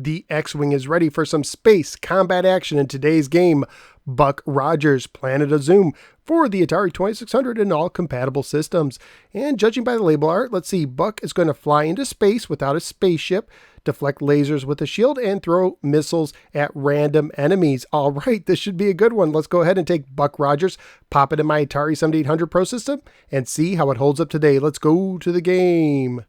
The X-Wing is ready for some space combat action in today's game, Buck Rogers, Planet of Zoom, for the Atari 2600 and all compatible systems. And judging by the label art, let's see, Buck is going to fly into space without a spaceship, deflect lasers with a shield, and throw missiles at random enemies. All right, this should be a good one. Let's go ahead and take Buck Rogers, pop it in my Atari 7800 Pro system, and see how it holds up today. Let's go to the game.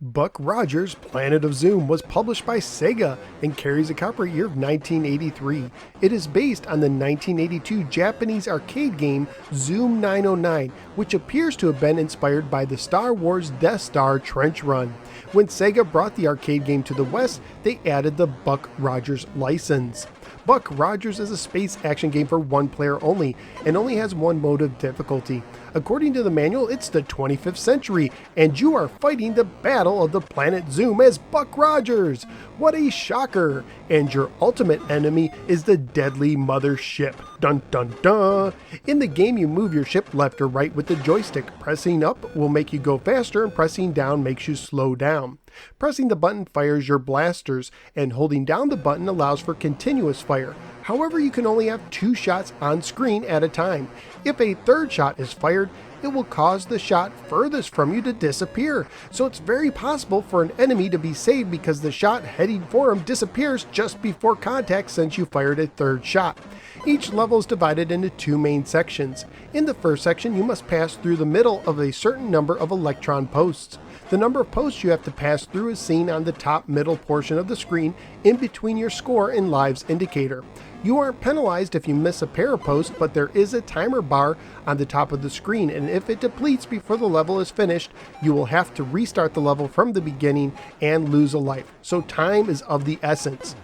Buck Rogers, Planet of Zoom was published by Sega and carries a copyright year of 1983. It is based on the 1982 Japanese arcade game Zoom 909, which appears to have been inspired by the Star Wars Death Star trench run. When Sega brought the arcade game to the West, they added the Buck Rogers license. Buck Rogers is a space action game for one player only, and only has one mode of difficulty. According to the manual, it's the 25th century, and you are fighting the Battle of the Planet Zoom as Buck Rogers. What a shocker! And your ultimate enemy is the deadly mother ship. Dun dun dun! In the game, you move your ship left or right with the joystick. Pressing up will make you go faster, and pressing down makes you slow down. Pressing the button fires your blasters, and holding down the button allows for continuous fire. However, you can only have 2 shots on screen at a time. If a third shot is fired, it will cause the shot furthest from you to disappear. So it's very possible for an enemy to be saved because the shot heading for him disappears just before contact since you fired a third shot. Each level is divided into 2 main sections. In the first section, you must pass through the middle of a certain number of electron posts. The number of posts you have to pass through is seen on the top middle portion of the screen in between your score and lives indicator. You aren't penalized if you miss a pair of posts, but there is a timer bar on the top of the screen, and if it depletes before the level is finished, you will have to restart the level from the beginning and lose a life. So time is of the essence.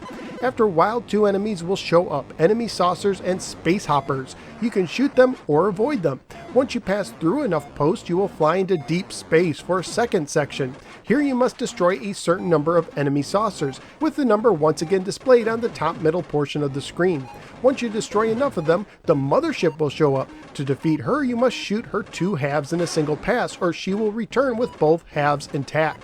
After a while, 2 enemies will show up, enemy saucers and space hoppers. You can shoot them or avoid them. Once you pass through enough posts, you will fly into deep space for a second section. Here you must destroy a certain number of enemy saucers, with the number once again displayed on the top middle portion of the screen. Once you destroy enough of them, the mothership will show up. To defeat her, you must shoot her 2 halves in a single pass, or she will return with both halves intact.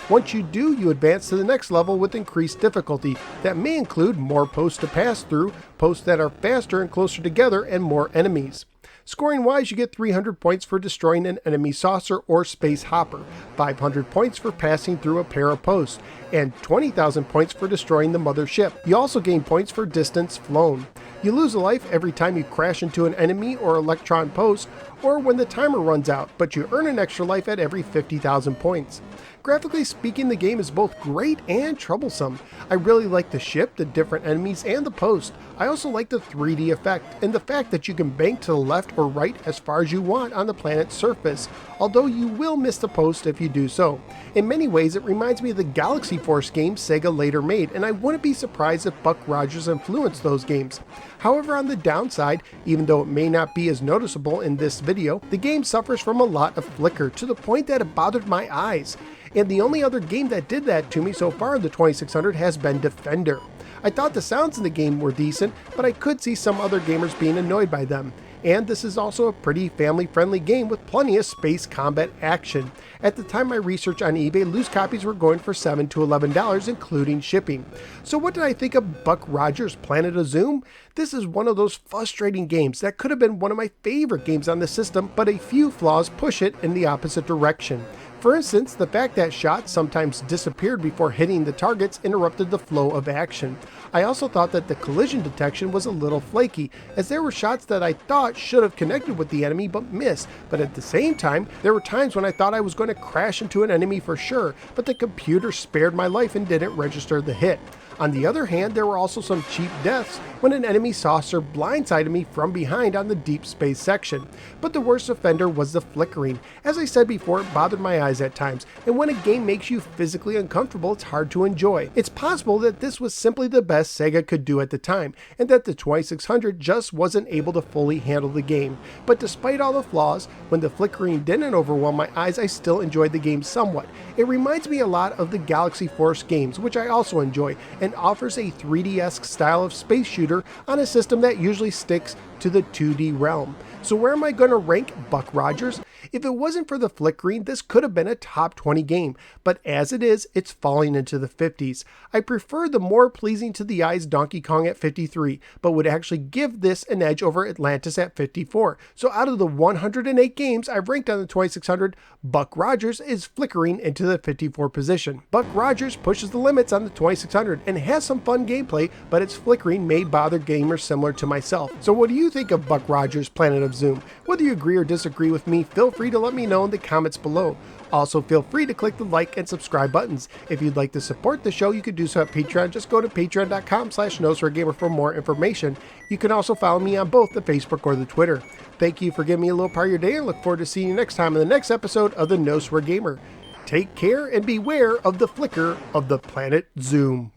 Once you do, you advance to the next level with increased difficulty that may include more posts to pass through, posts that are faster and closer together, and more enemies. Scoring wise, you get 300 points for destroying an enemy saucer or space hopper, 500 points for passing through a pair of posts, and 20,000 points for destroying the mother ship. You also gain points for distance flown. You lose a life every time you crash into an enemy or electron post, or when the timer runs out, but you earn an extra life at every 50,000 points. Graphically speaking, the game is both great and troublesome. I really like the ship, the different enemies, and the post. I also like the 3D effect, and the fact that you can bank to the left or right as far as you want on the planet's surface, although you will miss the post if you do so. In many ways, it reminds me of the Galaxy Force games Sega later made, and I wouldn't be surprised if Buck Rogers influenced those games. However, on the downside, even though it may not be as noticeable in this video, the game suffers from a lot of flicker to the point that it bothered my eyes. And the only other game that did that to me so far in the 2600 has been Defender. I thought the sounds in the game were decent, but I could see some other gamers being annoyed by them. And this is also a pretty family-friendly game with plenty of space combat action. At the time of my research on eBay, loose copies were going for $7 to $11, including shipping. So what did I think of Buck Rogers' Planet of Zoom? This is one of those frustrating games that could have been one of my favorite games on the system, but a few flaws push it in the opposite direction. For instance, the fact that shots sometimes disappeared before hitting the targets interrupted the flow of action. I also thought that the collision detection was a little flaky, as there were shots that I thought should have connected with the enemy but missed, but at the same time, there were times when I thought I was going to crash into an enemy for sure, but the computer spared my life and didn't register the hit. On the other hand, there were also some cheap deaths when an enemy saucer blindsided me from behind on the deep space section. But the worst offender was the flickering. As I said before, it bothered my eyes at times, and when a game makes you physically uncomfortable, it's hard to enjoy. It's possible that this was simply the best Sega could do at the time, and that the 2600 just wasn't able to fully handle the game. But despite all the flaws, when the flickering didn't overwhelm my eyes, I still enjoyed the game somewhat. It reminds me a lot of the Galaxy Force games, which I also enjoy, and offers a 3D-esque style of space shooter on a system that usually sticks to the 2D realm. So where am I going to rank Buck Rogers? If it wasn't for the flickering, this could have been a top 20 game, but as it is, it's falling into the 50s. I prefer the more pleasing to the eyes Donkey Kong at 53, but would actually give this an edge over Atlantis at 54. So out of the 108 games I've ranked on the 2600, Buck Rogers is flickering into the 54 position. Buck Rogers pushes the limits on the 2600 and has some fun gameplay, but its flickering may bother gamers similar to myself. So what do you think of Buck Rogers' Planet of Zoom? Whether you agree or disagree with me, feel free to let me know in the comments below. Also, feel free to click the like and subscribe buttons. If you'd like to support the show, you can do so at Patreon. Just go to patreon.com/KnowsWhereGamer for more information. You can also follow me on both the Facebook or the Twitter. Thank you for giving me a little part of your day, and look forward to seeing you next time in the next episode of the Know Where Gamer. Take care and beware of the flicker of the Planet Zoom.